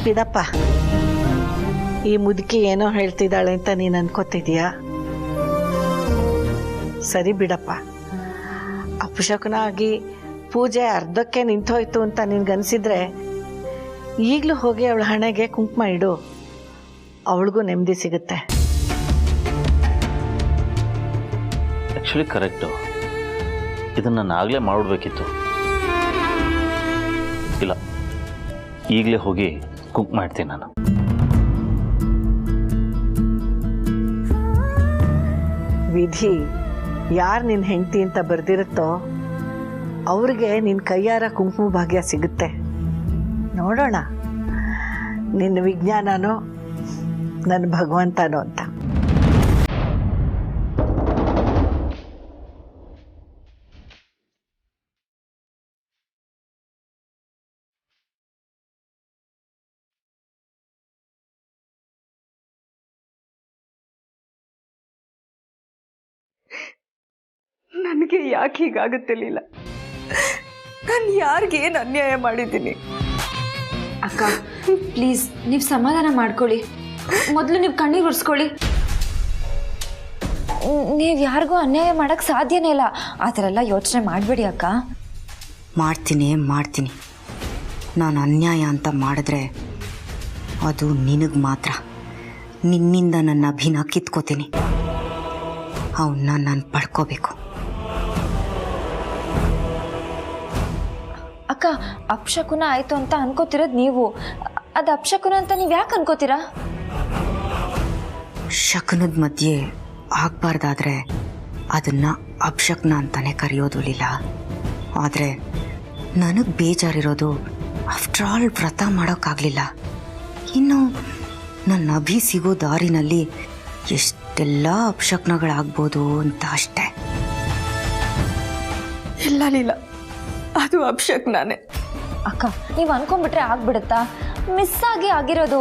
ಬಿಡಪ್ಪ, ಈ ಮುದುಕಿ ಏನೋ ಹೇಳ್ತಿದ್ದಾಳೆ ಅಂತ ನೀನು ಅನ್ಕೋತಿದ್ಯಾ? ಸರಿ ಬಿಡಪ್ಪ, ಅಪಶಕುನ ಆಗಿ ಪೂಜೆ ಅರ್ಧಕ್ಕೆ ನಿಂತೋಯ್ತು ಅಂತ ನಿನ್ಗನ್ಸಿದ್ರೆ ಈಗಲೂ ಹೋಗಿ ಅವಳ ಹಣೆಗೆ ಕುಂಕುಮ ಇಡು, ಅವಳಿಗೂ ನೆಮ್ಮದಿ ಸಿಗುತ್ತೆ. ಆ್ಯಕ್ಚುಲಿ ಕರೆಕ್ಟು, ಇದನ್ನು ನಾನು ಆಗಲೇ ಮಾಡಿಬಿಡ್ಬೇಕಿತ್ತು. ಇಲ್ಲ, ಈಗಲೇ ಹೋಗಿ ಕುಂಕುಮ ಇಡ್ತೀನಿ ನಾನು. ವಿಧಿ ಯಾರು ನಿನ್ನ ಹೆಂಡತಿ ಅಂತ ಬರ್ದಿರುತ್ತೋ ಅವ್ರಿಗೆ ನಿನ್ನ ಕೈಯಾರ ಕುಂಕುಮ ಭಾಗ್ಯ ಸಿಗುತ್ತೆ. ನೋಡೋಣ ನಿನ್ನ ವಿಜ್ಞಾನನೋ ನನ್ನ ಭಗವಂತನೋ ಅಂತ. ನನಗೆ ಯಾಕೆ ಹೀಗಾಗುತ್ತಿರಲಿಲ್ಲ? ನಾನು ಯಾರಿಗೇನು ಅನ್ಯಾಯ ಮಾಡಿದ್ದೀನಿ? ಅಕ್ಕ ಪ್ಲೀಸ್ ನೀವು ಸಮಾಧಾನ ಮಾಡ್ಕೊಳ್ಳಿ. ಮೊದಲು ನೀವು ಕಣ್ಣೀರು ಒರೆಸ್ಕೊಳ್ಳಿ. ನೀವು ಯಾರಿಗೂ ಅನ್ಯಾಯ ಮಾಡೋಕ್ಕೆ ಸಾಧ್ಯನೇ ಇಲ್ಲ. ಆ ಥರ ಎಲ್ಲ ಯೋಚನೆ ಮಾಡಬೇಡಿ ಅಕ್ಕ. ಮಾಡ್ತೀನಿ. ನಾನು ಅನ್ಯಾಯ ಅಂತ ಮಾಡಿದ್ರೆ ಅದು ನಿನಗೆ ಮಾತ್ರ. ನಿನ್ನಿಂದ ನನ್ನ ಅಭಿನ ಕಿತ್ಕೋತೀನಿ. ಅವನ್ನ ನಾನು ಪಡ್ಕೋಬೇಕು. ಅಕ್ಕ ಅಪಶಕುನ ಆಯಿತು ಅಂತ ಅನ್ಕೋತಿರೋದು ನೀವು. ಅದು ಅಪಶಕುನ ಅಂತ ನೀವು ಯಾಕೆ ಅನ್ಕೋತೀರಾ? ಶಕುನದ ಮಧ್ಯೆ ಆಗಬಾರ್ದಾದ್ರೆ ಅದನ್ನು ಅಪಶಕುನ ಅಂತಾನೆ ಕರೆಯೋದು ಲೀಲಾ. ಆದರೆ ನನಗೆ ಬೇಜಾರಿರೋದು ಆಫ್ಟರ್ ಆಲ್ ವ್ರತ ಮಾಡೋಕ್ಕಾಗಲಿಲ್ಲ. ಇನ್ನು ನನ್ನ ಅಭಿ ಸಿಗೋ ದಾರಿನಲ್ಲಿ ಎಷ್ಟೆಲ್ಲ ಅಪಶಕುನಗಳಾಗ್ಬೋದು ಅಂತ ಅಷ್ಟೆ. ಇಲ್ಲ ಲೀಲಾ, ಅದು ಅಪಶಕುನಾನೇ. ಅಕ್ಕ ನೀವು ಅನ್ಕೊಂಡ್ಬಿಟ್ರೆ ಆಗ್ಬಿಡುತ್ತಾ? ಮಿಸ್ ಆಗಿರೋದು.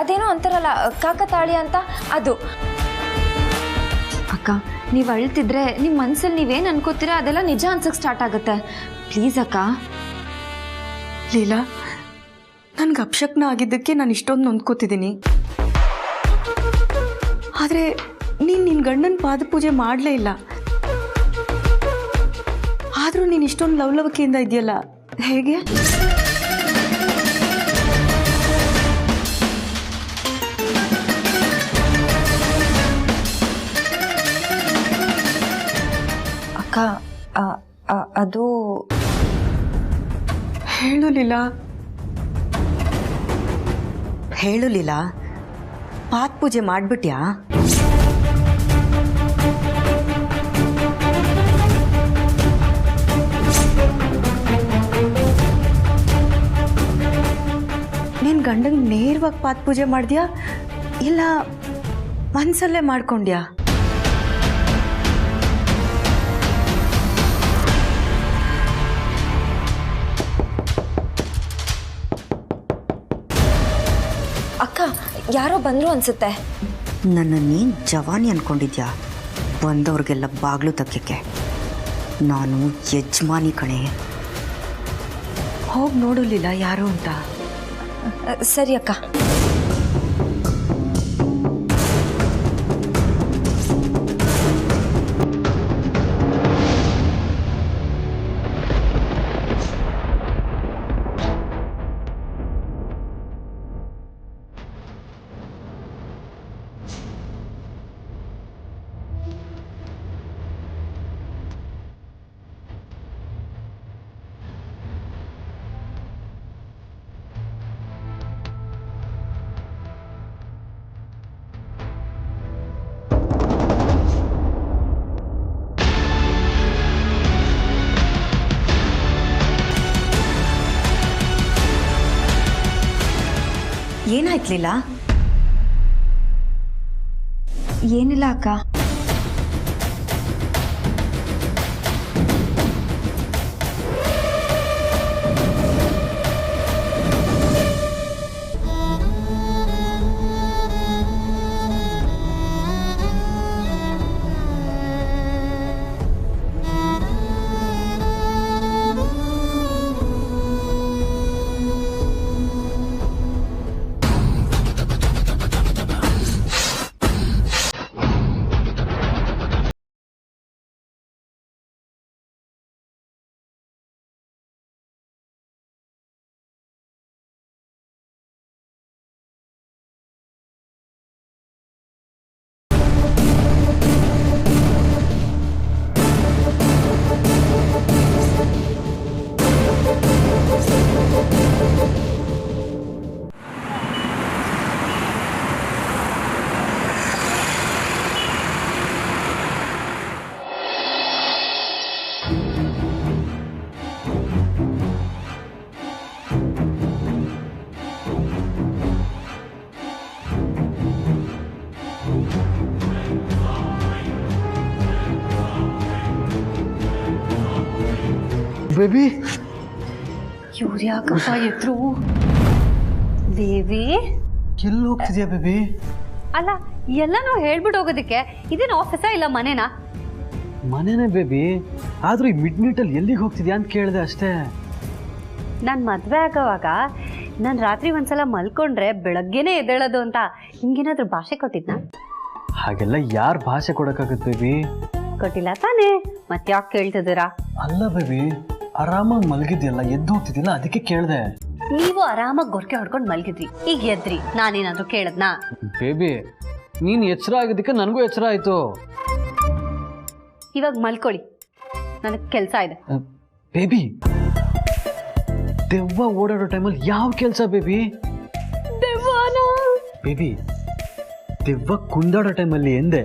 ಅದೇನೋ ಅಂತಾರಲ್ಲ ಕಾಕತಾಳಿ ಅಂತ, ಅದು. ಅಕ್ಕ ನೀವು ಅಳ್ತಿದ್ರೆ ನಿಮ್ಮ ಮನಸ್ಸಲ್ಲಿ ನೀವೇನು ಅನ್ಕೋತೀರಾ ಅದೆಲ್ಲ ನಿಜ ಅನ್ಸಕ್ಕೆ ಸ್ಟಾರ್ಟ್ ಆಗುತ್ತೆ. ಪ್ಲೀಸ್ ಅಕ್ಕ. ಲೀಲಾ, ನನಗೆ ಅಪಶಕುನ ಆಗಿದ್ದಕ್ಕೆ ನಾನು ಇಷ್ಟೊಂದು ನೊಂದ್ಕೋತಿದ್ದೀನಿ. ಆದರೆ ನೀನು ನಿನ್ನ ಗಂಡನ ಪಾದಪೂಜೆ ಮಾಡಲೇ ಇಲ್ಲ. ಆದರೂ ನೀನು ಇಷ್ಟೊಂದು ಲವಲವಿಕೆಯಿಂದ ಇದೆಯಲ್ಲ, ಹೇಗೆ? ಅಕ್ಕ ಅದು ಹೇಳು ಲೀಲಾ. ಹೇಳು ಲೀಲಾ, ಪಾದಪೂಜೆ ಮಾಡಿಬಿಟ್ಯಾ? ನೀನು ಗಂಡಂಗೆ ನೇರವಾಗಿ ಪಾದಪೂಜೆ ಮಾಡಿದ್ಯಾ ಇಲ್ಲ ಮನಸ್ಸಲ್ಲೇ ಮಾಡ್ಕೊಂಡ್ಯಾ? ಅಕ್ಕ ಯಾರೋ ಬಂದರು ಅನ್ಸುತ್ತೆ. ನನ್ನ ನೀನು ಜವಾನಿ ಅಂದ್ಕೊಂಡಿದ್ಯಾ? ಬಂದವ್ರಿಗೆಲ್ಲ ಬಾಗಿಲು ತಕ್ಕಕ್ಕೆ. ನಾನು ಯಜಮಾನಿ ಕಣೆ. ಹೋಗಿ ನೋಡಲಿಲ್ಲ ಯಾರು ಅಂತ. ಸರಿ ಅಕ್ಕ. ಏನಾಯ್ತು ಲೀಲಾ? ಏನಿಲ್ಲ ಅಕ್ಕ. ಬೇಬಿ ಇವ್ರು ಯಾಕಪ್ಪ ಎದ್ರು ಬೇಬಿ ಎಲ್ಲಿ ಹೋಗ್ತಿದ್ಯಾ ಬೇಬಿ? ಅಲ್ಲ ಎಲ್ಲನೂ ಹೇಳ್ಬಿಟ್ಟು ಹೋಗೋದಕ್ಕೆ ಇದೇನು ಆಫೀಸಾ ಇಲ್ಲ ಮನೆನಾ? ಮನೇನೆ ಬೇಬಿ, ಆದ್ರೂ ಈ ಮಿಡ್ನೈಟಲ್ಲಿ ಎಲ್ಲಿಗೆ ಹೋಗ್ತಿದ್ಯಾ ಅಂತ ಕೇಳಿದೆ ಅಷ್ಟೇ. ನಾನು ಮದುವೆ ಆಗೋವಾಗ ನಾನು ರಾತ್ರಿ ಒಂದ್ಸಲ ಮಲ್ಕೊಂಡ್ರೆ ಬೆಳಗ್ಗೆನೇ ಎದ್ದೇಳೋದು ಅಂತ ಹಿಂಗೇನಾದ್ರೂ ಭಾಷೆ ಕೊಟ್ಟಿದ್ನಾ? ಹಾಗೆಲ್ಲ ಯಾರು ಭಾಷೆ ಕೊಡಕ್ಕಾಗತ್ತೆ ಬೇಬಿ? ಕೊಟ್ಟಿಲ್ಲ ತಾನೇ, ಮತ್ತೆ ಯಾಕೆ ಕೇಳ್ತಿದ್ದೀರಾ? ಅಲ್ಲ ಬೇಬಿ, ಆರಾಮಾಗಿ ಮಲಗಿದ್ಯಲ್ಲ, ಎದ್ದು ಹೋಗ್ತಿದ್ಯಲ್ಲ, ಅದಕ್ಕೆ ಕೇಳಿದೆ. ನೀವು ಆರಾಮಾಗಿ ಗೊರಕೆ ಹೊಡ್ಕೊಂಡು ಮಲ್ಗಿದ್ರಿ, ಈಗ ಎದ್ರಿ, ನಾನೇನಾದ್ರೂ ಕೇಳದ್ನಾ? ಬೇಬಿ ನೀನು ಎಚ್ಚರ ಆಗಿದ್ದಕ್ಕೆ ನನಗೂ ಎಚ್ಚರ ಆಯ್ತು. ಇವಾಗ ಮಲ್ಕೊಳ್ಳಿ, ನನಗೆ ಕೆಲಸ ಇದೆ. ಬೇಬಿ ದೆವ್ವ ಓಡಾಡೋ ಟೈಮಲ್ಲಿ ಯಾವ ಕೆಲಸ ಬೇಬಿ? ಬೇಬಿ ದೆವ್ವ ಕುಂದಾಡೋ ಟೈಮಲ್ಲಿ ಎಂದೆ.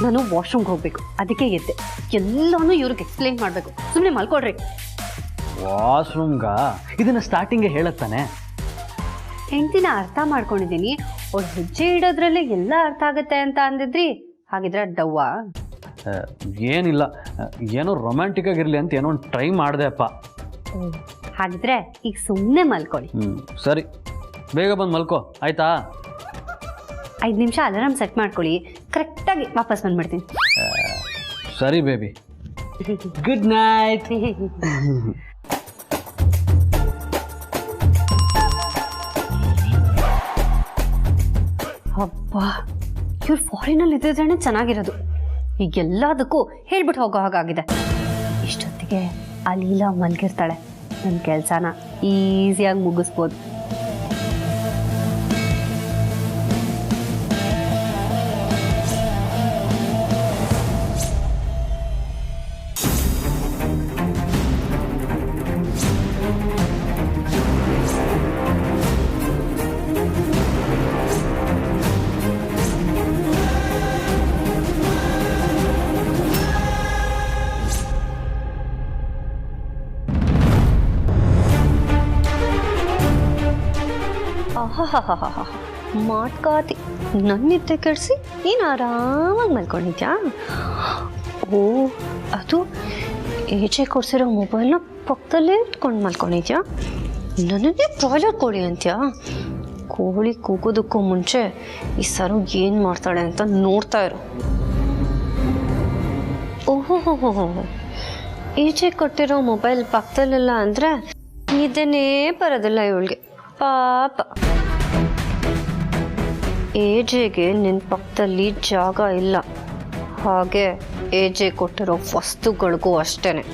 ನಾನು ವಾಶ್ರೂಮ್ಗೆ ಹೋಗ್ಬೇಕು, ಅದಕ್ಕೆ ಎದ್ದೆ. ಎಲ್ಲಾನು ಇವ್ರಿಗೆ ಎಕ್ಸ್ಪ್ಲೈನ್ ಮಾಡಬೇಕು, ಸುಮ್ಮನೆ ಮಲ್ಕೊಡ್ರಿ. ವಾಶ್ರೂಮ್ಗ ಇದನ್ನ ಸ್ಟಾರ್ಟಿಂಗೇ ಹೇಳತ್ತಾನೆ. ಹೆಂಡ್ತಿನ ಅರ್ಥ ಮಾಡ್ಕೊಂಡಿದ್ದೀನಿ, ಅವ್ರು ಹೆಜ್ಜೆ ಇಡೋದ್ರಲ್ಲೇ ಎಲ್ಲ ಅರ್ಥ ಆಗುತ್ತೆ ಅಂತ ಅಂದಿದ್ರಿ. ಹಾಗಿದ್ರೆ ಡವ್ವ ಏನಿಲ್ಲ, ಏನೋ ರೊಮ್ಯಾಂಟಿಕ್ ಆಗಿರ್ಲಿ ಅಂತ ಏನೋ ಒಂದು ಟ್ರೈ ಮಾಡಿದೆ ಅಪ್ಪ. ಹಾಗಿದ್ರೆ ಈಗ ಸುಮ್ಮನೆ ಮಲ್ಕೊಳ್ಳಿ. ಸರಿ, ಬೇಗ ಬಂದು ಮಲ್ಕೋ ಆಯ್ತಾ? 5 ನಿಮಿಷ ಅಲಾರಾಮ್ ಸೆಟ್ ಮಾಡ್ಕೊಳ್ಳಿ, ಕರೆಕ್ಟಾಗಿ ವಾಪಸ್ ಬಂದ್ಬಿಡ್ತೀನಿ. ಸರಿ ಬೇಬಿ, ಗುಡ್ ನೈಟ್. ಹಬ್ಬ, ಇವ್ರು ಫಾರಿನಲ್ಲಿ ಇದ್ದಿದ್ರೇನೆ ಚೆನ್ನಾಗಿರೋದು. ಈಗ ಎಲ್ಲದಕ್ಕೂ ಹೇಳ್ಬಿಟ್ಟು ಹೋಗೋ ಹಾಗಾಗಿದೆ. ಇಷ್ಟೊತ್ತಿಗೆ ಆ ಲೀಲಾ ಮಲ್ಗಿರ್ತಾಳೆ, ನನ್ನ ಕೆಲಸನ ಈಸಿಯಾಗಿ ಮುಗಿಸ್ಬೋದು. ಮಾಟ್ಕಾತಿ ನನ್ನಿದ್ದೆ ಕೆಡಿಸಿ ನೀನು ಆರಾಮಾಗಿ ಮಲ್ಕೊಂಡಿದ್ಯಾ? ಓ, ಅದು ಏಜೆ ಕೊಡ್ಸಿರೋ ಮೊಬೈಲ್ನ ಪಕ್ಕದಲ್ಲೇ ಇಟ್ಕೊಂಡು ಮಲ್ಕೊಂಡಿದ್ಯಾ? ನನ್ನನ್ನೇ ಬ್ರಾಯ್ಲರ್ ಕೋಳಿ ಅಂತ್ಯಾ? ಕೋಳಿ ಕೂಗೋದಕ್ಕೂ ಮುಂಚೆ ಈ ಸರು ಏನು ಮಾಡ್ತಾಳೆ ಅಂತ ನೋಡ್ತಾ ಇರು. ಓಹೋ, ಏಜೆ ಕೊಟ್ಟಿರೋ ಮೊಬೈಲ್ ಪಕ್ಕದಲ್ಲೆಲ್ಲ ಅಂದರೆ ನಿದ್ದೆನೇ ಬರೋದಿಲ್ಲ ಇವಳಿಗೆ, ಪಾಪ. ಏಜೆಗೆ ನಿನ್ನ ಪಕ್ಕದಲ್ಲಿ ಜಾಗ ಇಲ್ಲ, ಹಾಗೆ ಏಜೆ ಕೊಟ್ಟಿರೋ ವಸ್ತುಗಳಿಗೂ ಅಷ್ಟೇನೆ.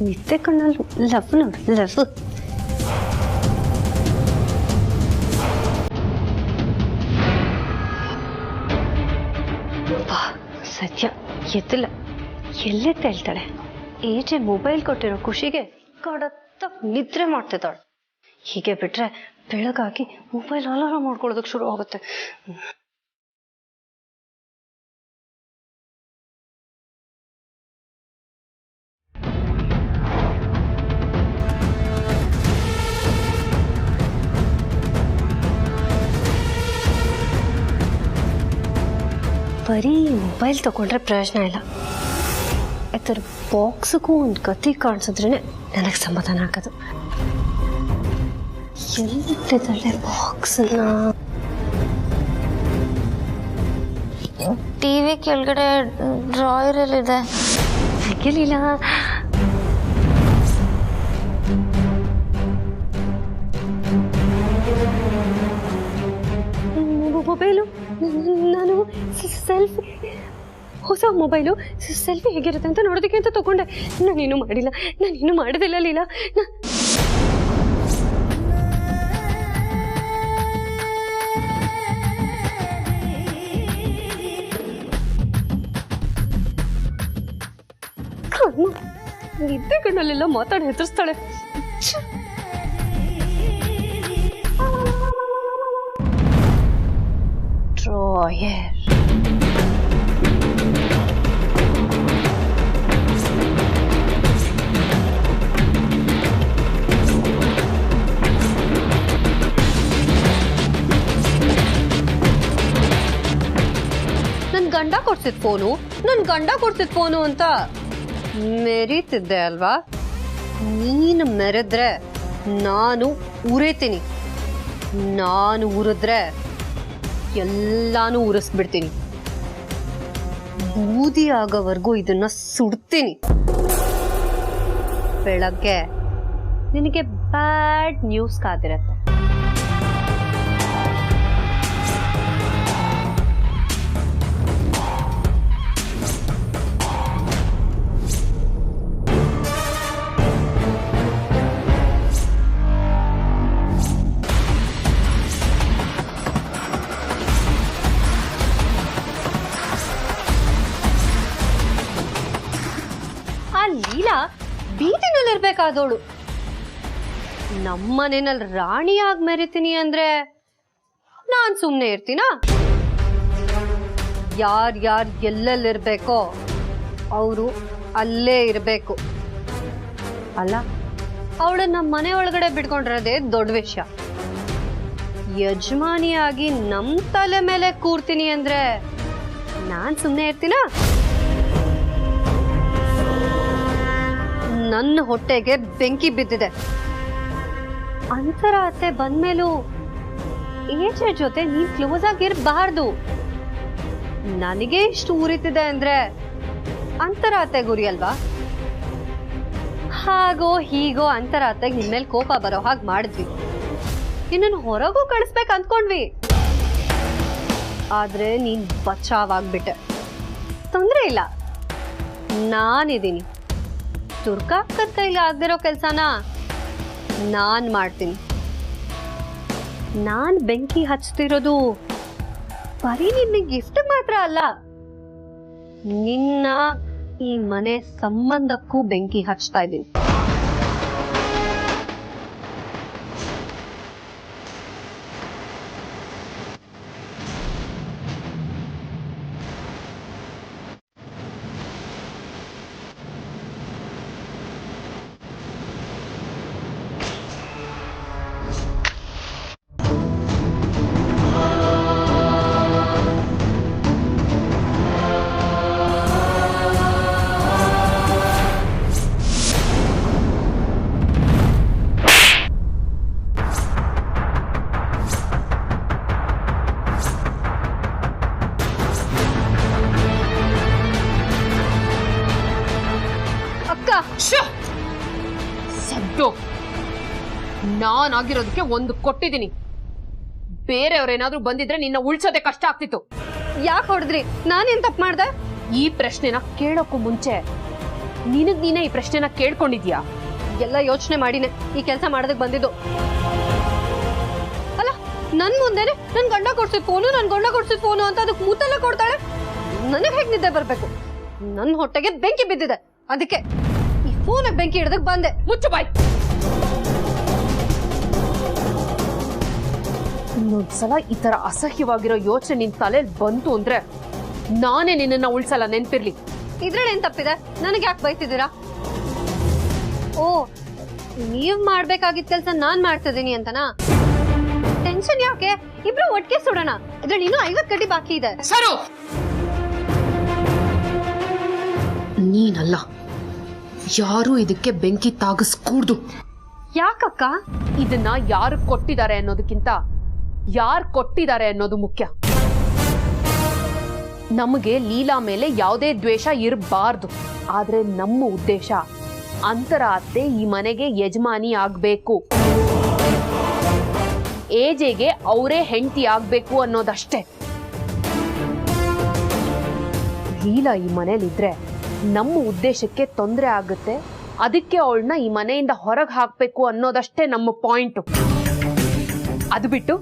ನಿದ್ದೆ ಕಣ್ಣಲ್ಲಿ ಲವ್ ನೋಡಿ, ಲವ್. ಸದ್ಯ ಎದ್ದಿಲ್ಲ, ಎಲ್ಲೇ ತೇಳ್ತಾಳೆ. ಏಜೆ ಮೊಬೈಲ್ ಕೊಟ್ಟಿರೋ ಖುಷಿಗೆ ಕಡತ್ತ ನಿದ್ರೆ ಮಾಡ್ತಿದ್ದಾಳೆ. ಹೀಗೆ ಬಿಟ್ರೆ ಬೆಳಗಾಗಿ ಮೊಬೈಲ್ ಅಲಾರಾಮ್ ಮಾಡ್ಕೊಳ್ಳೋದಕ್ಕೆ ಶುರು ಆಗುತ್ತೆ. ಬರೀ ಮೊಬೈಲ್ ತಗೊಂಡ್ರೆ ಪ್ರಯೋಜನ ಇಲ್ಲ, ಅದರ ಬಾಕ್ಸ್ಗೂ ಒಂದು ಕತಿ ಕಾಣಿಸಿದ್ರೇ ನನಗೆ ಸಮಾಧಾನ ಆಗೋದು. ಎಲ್ಲಿಟ್ಟಿದ್ದಾಳೆ ಬಾಕ್ಸನ್ನ? ಟಿವಿ ಕೆಳಗಡೆ ಡ್ರಾಯರಲ್ಲಿದೆ. ಹಾಗೆಲಿಲ್ಲ, ಮೊಬೈಲು ನಾನು ಸೆಲ್ಫಿ, ಹೊಸ ಮೊಬೈಲು ಸೆಲ್ಫಿ ಹೇಗಿರುತ್ತೆ ಅಂತ ನೋಡೋದಕ್ಕೆ ಅಂತ ತಗೊಂಡೆ. ನಾನೇನು ಮಾಡಿಲ್ಲ, ನಾನೇನು ಮಾಡೋದಿಲ್ಲ ಲೀಲಾ. ನಿದ್ದೆ ಕಣ್ಣಲ್ಲೆಲ್ಲ ಮಾತಾಡಿ ಹೆದರ್ಸ್ತಾಳೆ. ಡ್ರಾಯರ್. ಗಂಡ ಕೊಡ್ಸಿದ್ ಫೋನು ಅಂತ ಮೆರೀತಿದ್ದೆ ಅಲ್ವಾ? ನೀನು ಮೆರೆದ್ರೆ ನಾನು ಉರಿತೀನಿ. ನಾನು ಉರಿದ್ರೆ ಎಲ್ಲಾನು ಉರಿಸ್ಬಿಡ್ತೀನಿ. ಬೂದಿ ಆಗೋವರೆಗೂ ಇದನ್ನ ಸುಡ್ತೀನಿ. ಬೆಳಗ್ಗೆ ನಿನಗೆ ಬ್ಯಾಡ್ ನ್ಯೂಸ್ ಕಾದಿರತ್ತೆ. ಲೀಲಾ ಬೀದಿನಲ್ಲಿರ್ಬೇಕಾದವಳು ನಮ್ಮನೆಯಲ್ಲಿ ರಾಣಿಯಾಗಿ ಮೆರಿತೀನಿ ಅಂದ್ರೆ ನಾನ್ ಸುಮ್ನೆ ಇರ್ತೀನಾ? ಯಾರ್ ಎಲ್ಲೆಲ್ಲಿರ್ಬೇಕೋ ಅವರು ಅಲ್ಲೇ ಇರ್ಬೇಕು ಅಲ್ಲ. ಅವಳು ನಮ್ಮ ಮನೆ ಒಳಗಡೆ ಬಿಟ್ಕೊಂಡಿರೋದೇ ದೊಡ್ಡ ವಿಷಯ. ಯಜಮಾನಿಯಾಗಿ ನಮ್ ತಲೆ ಮೇಲೆ ಕೂರ್ತೀನಿ ಅಂದ್ರೆ ನಾನ್ ಸುಮ್ನೆ ಇರ್ತೀನಾ? ನನ್ನ ಹೊಟ್ಟೆಗೆ ಬೆಂಕಿ ಬಿದ್ದಿದೆ. ಅಂತರ ಅತ್ತೆ ಬಂದ್ಮೇಲೂ ಏಜೆ ಜೊತೆ ನೀನ್ ಕ್ಲೋಸ್ ಆಗಿರ್ಬಾರ್ದು. ನನಗೆ ಇಷ್ಟು ಉರಿತಿದೆ ಅಂದ್ರೆ ಅಂತರ ಅತ್ತೆ ಗುರಿ ಅಲ್ವಾ? ಹಾಗೋ ಹೀಗೋ ಅಂತರ ಅತ್ತೆಗೆ ನಿನ್ಮೇಲೆ ಕೋಪ ಬರೋ ಹಾಗೆ ಮಾಡಿದ್ವಿ. ನಿನ್ನನ್ನು ಹೊರಗೂ ಕಳಿಸ್ಬೇಕು ಅಂದ್ಕೊಂಡ್ವಿ. ಆದ್ರೆ ನೀನ್ ಬಚಾವಾಗ್ಬಿಟ್ಟೆ. ತೊಂದ್ರೆ ಇಲ್ಲ, ನಾನಿದ್ದೀನಿ. ತುರ್ಕಾಕ್ಕದ ಕೈಲಿ ಆಗದಿರೋ ಕೆಲ್ಸನ ನಾನ್ ಮಾಡ್ತೀನಿ. ನಾನ್ ಬೆಂಕಿ ಹಚ್ತಿರೋದು ಬರೀ ನಿನ್ನ ಗಿಫ್ಟ್ ಮಾತ್ರ ಅಲ್ಲ, ನಿನ್ನ ಈ ಮನೆ ಸಂಬಂಧಕ್ಕೂ ಬೆಂಕಿ ಹಚ್ತಾ ಇದ್ದೀನಿ. ಸದ್ದು ನಾನಾಗಿರೋದಕ್ಕೆ ಒಂದು ಕೊಟ್ಟಿದ್ದೀನಿ. ಬೇರೆಯವ್ರೇನಾದ್ರೂ ಬಂದಿದ್ರೆ ನಿನ್ನ ಉಳ್ಸೋದೆ ಕಷ್ಟ ಆಗ್ತಿತ್ತು. ಯಾಕೆ ಹೊಡೆದ್ರಿ? ನಾನೇನ್ ತಪ್ಪು ಮಾಡ್ದೆ? ಈ ಪ್ರಶ್ನೆನ ಕೇಳೋಕ್ಕೂ ಮುಂಚೆ ನಿನಗ್ ನೀನೇ ಈ ಪ್ರಶ್ನೆನ ಕೇಳ್ಕೊಂಡಿದ್ಯಾ? ಎಲ್ಲ ಯೋಚನೆ ಮಾಡಿನೇ ಈ ಕೆಲಸ ಮಾಡೋದಕ್ಕೆ ಬಂದಿದ್ದು. ಅಲ್ಲ, ನನ್ ಮುಂದೆನೆ ನನ್ ಗಂಡ ಕೊಡ್ಸಿದ್ ಫೋನು ಅಂತ ಅದಕ್ಕೆ ಮೂತೆಲ್ಲ ಕೊಡ್ತಾಳೆ. ನನಗೆ ಹೇಗೆ ನಿದ್ದೆ ಬರ್ಬೇಕು? ನನ್ನ ಹೊಟ್ಟೆಗೆ ಬೆಂಕಿ ಬಿದ್ದಿದೆ, ಅದಕ್ಕೆ ಈ ಫೋನಿಗೆ ಬೆಂಕಿ ಹಿಡ್ದಕ್ ಬಂದೆ. ಮುಚ್ಚು ಬಾಯ್. ಇನ್ನೊಂದ್ಸಲ ಈ ತರ ಅಸಹ್ಯವಾಗಿರೋ ಯೋಚನೆ ನಿನ್ ತಲೆಯಲ್ಲಿ ಬಂತು ಅಂದ್ರೆ ನಾನೇ ನಿನ್ನ ಉಳ್ಸಲ್ಲ, ನೆನ್ಪಿರ್ಲಿ. ಇದ್ರಲ್ಲಿ ಏನ್ ತಪ್ಪಿದೆ? ನನಗೆ ಯಾಕೆ ಬೈತಿದ್ದೀರಾ? ಓ, ನೀವ್ ಮಾಡ್ಬೇಕಾಗಿದ್ದ ಕೆಲ್ಸ ನಾನ್ ಮಾಡ್ತಿದ್ದೀನಿ ಅಂತನಾ? ಟೆನ್ಷನ್ ಯಾಕೆ? ಇಬ್ರು ಒಟ್ಟಿಗೆ ಸುಡೋಣ. ಇದ್ರಲ್ಲಿ ಇನ್ನೂ 50 ಕಡ್ಡಿ ಬಾಕಿ ಇದೆ. ಸರು, ನೀನಲ್ಲ, ಯಾರು ಇದಕ್ಕೆ ಬೆಂಕಿ ತಾಗಿಸ್ಕೂಡ್ದು. ಯಾಕಕ್ಕ? ಇದನ್ನ ಯಾರು ಕೊಟ್ಟಿದ್ದಾರೆ ಅನ್ನೋದಕ್ಕಿಂತ ಯಾರು ಕೊಟ್ಟಿದ್ದಾರೆ ಅನ್ನೋದು ಮುಖ್ಯ. ನಮಗೆ ಲೀಲಾ ಮೇಲೆ ಯಾವುದೇ ದ್ವೇಷ ಇರಬಾರ್ದು. ಆದ್ರೆ ನಮ್ಮ ಉದ್ದೇಶ ಅಂತರ ಅತ್ತೆ ಈ ಮನೆಗೆ ಯಜಮಾನಿ ಆಗ್ಬೇಕು, ಏಜೆಗೆ ಅವರೇ ಹೆಂಡತಿ ಆಗ್ಬೇಕು ಅನ್ನೋದಷ್ಟೇ. ಲೀಲಾ ಈ ಮನೇಲಿದ್ರೆ ನಮ್ಮ ಉದ್ದೇಶಕ್ಕೆ ತೊಂದರೆ ಆಗುತ್ತೆ, ಅದಕ್ಕೆ ಅವಳನ್ನ ಈ ಮನೆಯಿಂದ ಹೊರಗೆ ಹಾಕ್ಬೇಕು ಅನ್ನೋದಷ್ಟೇ ನಮ್ಮ ಪಾಯಿಂಟು. ಅದು ಬಿಟ್ಟು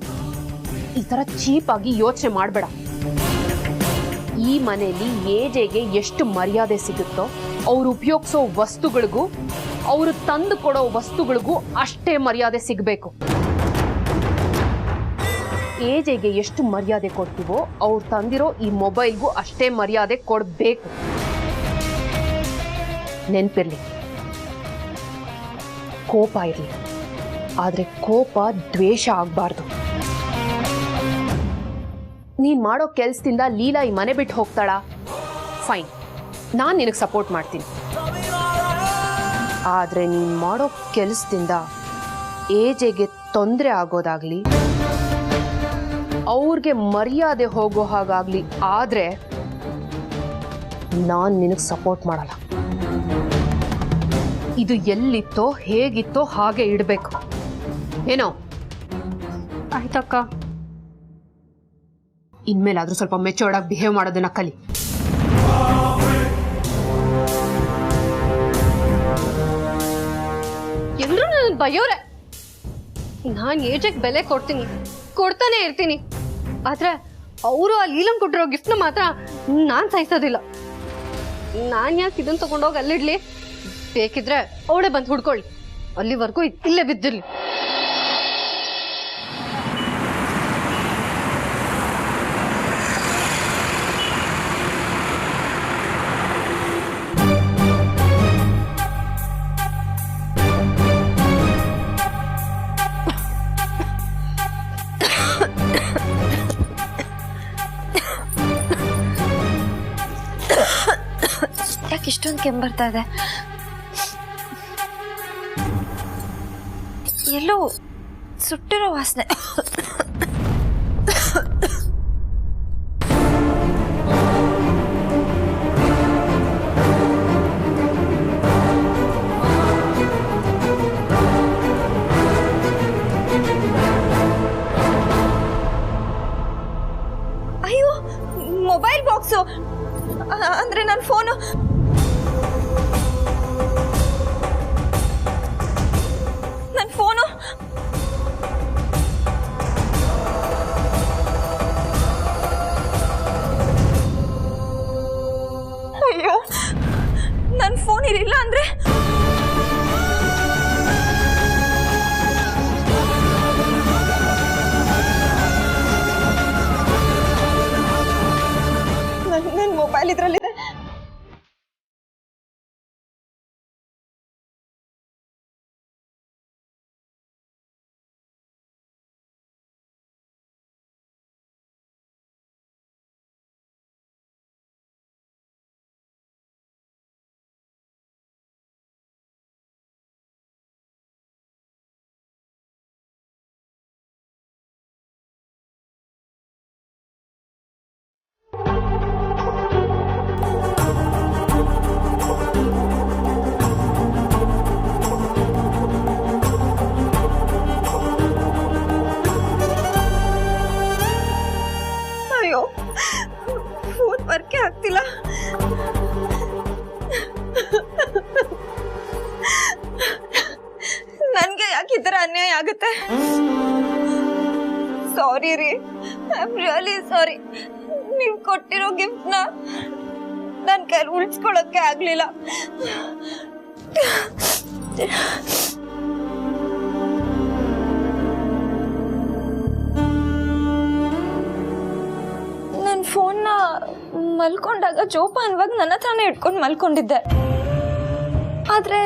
ಈ ತರ ಚೀಪ್ ಆಗಿ ಯೋಚನೆ ಮಾಡಬೇಡ. ಈ ಮನೆಯಲ್ಲಿ ಏಜೆಗೆ ಎಷ್ಟು ಮರ್ಯಾದೆ ಸಿಗುತ್ತೋ ಅವ್ರು ಉಪಯೋಗಿಸೋ ವಸ್ತುಗಳಿಗೂ ಅವರು ತಂದು ಕೊಡೋ ವಸ್ತುಗಳಿಗೂ ಅಷ್ಟೇ ಮರ್ಯಾದೆ ಸಿಗಬೇಕು. ಏಜೆಗೆ ಎಷ್ಟು ಮರ್ಯಾದೆ ಕೊಡ್ತೀವೋ ಅವ್ರು ತಂದಿರೋ ಈ ಮೊಬೈಲ್ಗೂ ಅಷ್ಟೇ ಮರ್ಯಾದೆ ಕೊಡಬೇಕು. ನೆನ್ಪಿರ್ಲಿ, ಕೋಪ ಇರಲಿ, ಆದರೆ ಕೋಪ ದ್ವೇಷ ಆಗಬಾರ್ದು. ನೀನು ಮಾಡೋ ಕೆಲಸದಿಂದ ಲೀಲಾ ಈ ಮನೆ ಬಿಟ್ಟು ಹೋಗ್ತಾಳಾ? ಫೈನ್, ನಾನು ನಿನಗೆ ಸಪೋರ್ಟ್ ಮಾಡ್ತೀನಿ. ಆದರೆ ನೀನು ಮಾಡೋ ಕೆಲಸದಿಂದ ಏಜೆಗೆ ತೊಂದರೆ ಆಗೋದಾಗ್ಲಿ, ಅವ್ರಿಗೆ ಮರ್ಯಾದೆ ಹೋಗೋ ಹಾಗಾಗ್ಲಿ ಆದರೆ ನಾನು ನಿನಗೆ ಸಪೋರ್ಟ್ ಮಾಡಲ್ಲ. ಇದು ಎಲ್ಲಿತ್ತೋ ಹೇಗಿತ್ತೋ ಹಾಗೆ ಇಡಬೇಕು. ಏನೋ? ಆಯ್ತಕ್ಕ. ಇನ್ಮೇಲಾದ್ರೂ ಸ್ವಲ್ಪ ಮೆಚೂರ್ಡ್ ಆಗಿ ಬಿಹೇವ್ ಮಾಡೋದನ್ನ ಕಲಿ. ಎಲ್ಲರೂ ನನ್ನ ಬೈಯೋರೆ. ನಾನು ಏಜೆಗೆ ಬೆಲೆ ಕೊಡ್ತಾನೆ ಇರ್ತೀನಿ. ಆದ್ರೆ ಅವರು ಆ ಲೀಲಂ ಕೊಟ್ಟಿರೋ ಗಿಫ್ಟ್ನ ಮಾತ್ರ ನಾನು ಸಹಿಸೋದಿಲ್ಲ. ನಾನು ಯಾಕೆ ಇದನ್ನ ತಗೊಂಡೋಗಿ ಅಲ್ಲಿಡ್ಲಿ? ಬೇಕಿದ್ರೆ ಅವಳೇ ಬಂದು ಹುಡ್ಕೊಳ್ಳಿ, ಅಲ್ಲಿವರೆಗೂ ಇಲ್ಲೇ ಬಿದ್ದಿರ್ಲಿ. ಯಾಕೆ ಇಷ್ಟೊಂದು ಕೆಮ್ಮು ಬರ್ತಾ ಇದೆ? ಎಲ್ಲೋ ಸುಟ್ಟಿರೋ ವಾಸನೆ. ಅಯ್ಯೋ, ಮೊಬೈಲ್ ಬಾಕ್ಸು ಅಂದ್ರೆ ನನ್ನ ಫೋನು. ನನ್ನ ಫೋನು ಅಯ್ಯೋ, ನನ್ನ ಫೋನ್ ಇರಲಿಲ್ಲ ಅಂದ್ರೆ ನನ್ನ ಮೊಬೈಲ್ ಇದರಲ್ಲಿದೆ. ಅಯ್ಯೋ, ಫೋನ್ ವರ್ಕೇ ಆಗ್ತಿಲ್ಲ. ನನ್ಗೆ ಯಾಕೆ ಈ ತರ ಅನ್ಯಾಯ ಆಗುತ್ತೆ? ಸಾರಿ ರೀ, ಐ ಆಮ್ ರಿಯಲಿ ಸಾರಿ. ನೀವು ಕೊಟ್ಟಿರೋ ಗಿಫ್ಟ್ನ ನನ್ನ ಕೈಲಿ ಉಳಿಸ್ಕೊಳ್ಳೋಕೆ ಆಗ್ಲಿಲ್ಲ. ನನ್ನ ಫೋನ್ನ ಮಲ್ಕೊಂಡಾಗ ಜೋಪಾನವಾಗಿ ನನ್ನ ಹತ್ರನೇ ಇಟ್ಕೊಂಡು ಮಲ್ಕೊಂಡಿದ್ದೆ. ಆದರೆ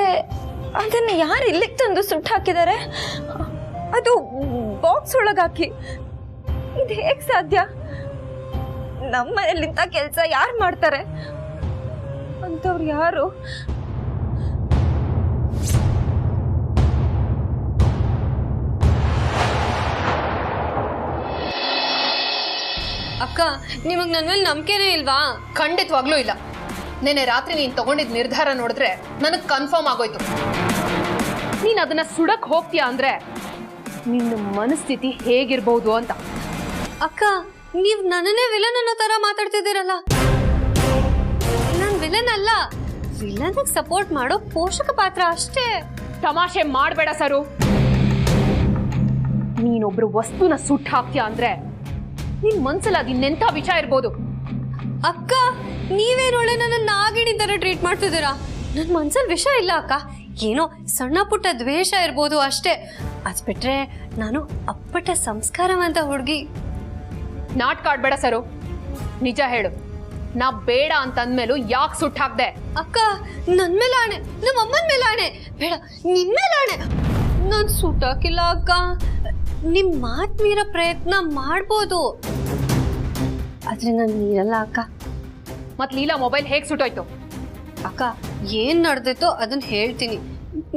ಅದನ್ನು ಯಾರು ಇಲ್ಲಿಗೆ ತಂದು ಸುಟ್ಟು ಹಾಕಿದ್ದಾರೆ? ಅದು ಬಾಕ್ಸ್ ಒಳಗಾಕಿ. ಇದು ಹೇಗೆ ಸಾಧ್ಯ? ನಮ್ಮ ಮನೇಲಿಂತ ಕೆಲಸ ಯಾರು ಮಾಡ್ತಾರೆ? ಅಂಥವ್ರು ಯಾರು? ಅಕ್ಕ, ನಿಮಗೆ ನನ್ನ ಮೇಲೆ ನಂಬಿಕೆನೇ ಇಲ್ವಾ? ಖಂಡಿತವಾಗ್ಲೂ ಇಲ್ಲ. ನೆನ್ನೆ ರಾತ್ರಿ ನೀನು ತಗೊಂಡಿದ್ದ ನಿರ್ಧಾರ ನೋಡಿದ್ರೆ ನನಗೆ ಕನ್ಫರ್ಮ್ ಆಗೋಯ್ತು. ನೀನು ಅದನ್ನ ಸುಡಕ್ ಹೋಗ್ತೀಯಾ ಅಂದ್ರೆ ನಿನ್ನ ಮನಸ್ಥಿತಿ ಹೇಗಿರ್ಬೋದು ಅಂತ. ಅಕ್ಕ, ನೀವು ನನ್ನನ್ನೇ ವಿಲನ್ ಅನ್ನೋ ತರ ಮಾತಾಡ್ತಿದ್ದೀರಲ್ಲ. ನಾನು ವಿಲನ್ ಅಲ್ಲ, ವಿಲನ್ಗೆ ಸಪೋರ್ಟ್ ಮಾಡೋ ಪೋಷಕ ಪಾತ್ರ ಅಷ್ಟೇ. ತಮಾಷೆ ಮಾಡಬೇಡ ಸರು. ನೀನೊಬ್ರು ವಸ್ತುನ ಸುಟ್ಟು ಹಾಕ್ತೀಯಾ ಅಂದ್ರೆ ನಿನ್ ಮನ್ಸಲ್ಲಿ ಅದು ಇನ್ನೆಂಥ ವಿಷಯ ಇರ್ಬೋದು. ಅಕ್ಕ, ನೀವೇನೊಳ್ಳೆ ನನ್ನ ನಾಗಿಣಿ ತರ ಟ್ರೀಟ್ ಮಾಡ್ತಿದ್ದೀರಾ. ನನ್ನ ಮನ್ಸಲ್ಲಿ ವಿಷಯ ಇಲ್ಲ ಅಕ್ಕ, ಏನೋ ಸಣ್ಣ ಪುಟ್ಟ ದ್ವೇಷ ಇರ್ಬೋದು ಅಷ್ಟೇ. ಅದು ಬಿಟ್ರೆ ನಾನು ಅಪ್ಪಟ ಸಂಸ್ಕಾರವಂತ ಹುಡುಗಿ. ನಾಟಕ ಆಡ್ಬೇಡ ಸರು, ನಿಜ ಹೇಳು, ನಾ ಬೇಡ ಅಂತಂದ್ಮೇಲೂ ಯಾಕೆ ಸುಟ್ಟು ಹಾಕ್ದೆ? ಅಕ್ಕ, ನನ್ನ ಮೇಲೆ ಆಣೆ, ನಮ್ಮ ಅಮ್ಮನ ಮೇಲೆ ಆಣೆ, ಬೇಡ ನಿನ್ನ ಮೇಲೆ ಆಣೆ, ನಾನು ಸುಟ್ಟಾಕಿಲ್ಲ ಅಕ್ಕ. ನಿಮ್ಮ ಮಾತು ಮೀರೋ ಪ್ರಯತ್ನ ಮಾಡ್ಬೋದು, ಆದ್ರೆ ನಾನು ಮೀರಲ್ಲ ಅಕ್ಕ. ಮತ್ ಲೀಲಾ ಮೊಬೈಲ್ ಹೇಗೆ ಸುಟ್ಟೋಯ್ತು? ಅಕ್ಕ, ಏನ್ ನಡೆದಿತ್ತೋ ಅದನ್ನ ಹೇಳ್ತೀನಿ.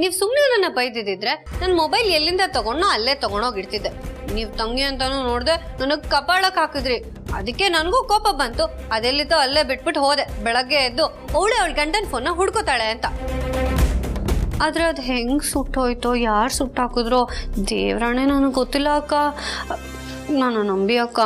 ನೀವು ಸುಮ್ಮನೆ ನನ್ನ ಬೈದಿದ್ರೆ ನನ್ನ ಮೊಬೈಲ್ ಎಲ್ಲಿಂದ ತಗೊಂಡೋ ಅಲ್ಲೇ ತಗೊಂಡೋಗಿಡ್ತಿದ್ದೆ. ನೀವು ತಂಗಿ ಅಂತಾನು ನೋಡ್ದೆ ನನಗೆ ಕಪಾಳಕ್ಕೆ ಹಾಕಿದ್ರಿ, ಅದಕ್ಕೆ ನನಗೂ ಕೋಪ ಬಂತು. ಅದೆಲ್ಲಿತ್ತೋ ಅಲ್ಲೇ ಬಿಟ್ಬಿಟ್ಟು ಹೋದೆ. ಬೆಳಗ್ಗೆ ಎದ್ದು ಅವಳ ಗಂಡನ ಫೋನ್ನ ಹುಡ್ಕೋತಾಳೆ ಅಂತ. ಆದ್ರೆ ಅದು ಹೆಂಗ್ ಸುಟ್ಟೋಯ್ತೋ, ಯಾರು ಸುಟ್ಟಾಕಿದ್ರೋ ದೇವ್ರಾಣೆ ನನಗೆ ಗೊತ್ತಿಲ್ಲ ಅಕ್ಕ. ನಾನು ನಂಬಿ ಅಕ್ಕ.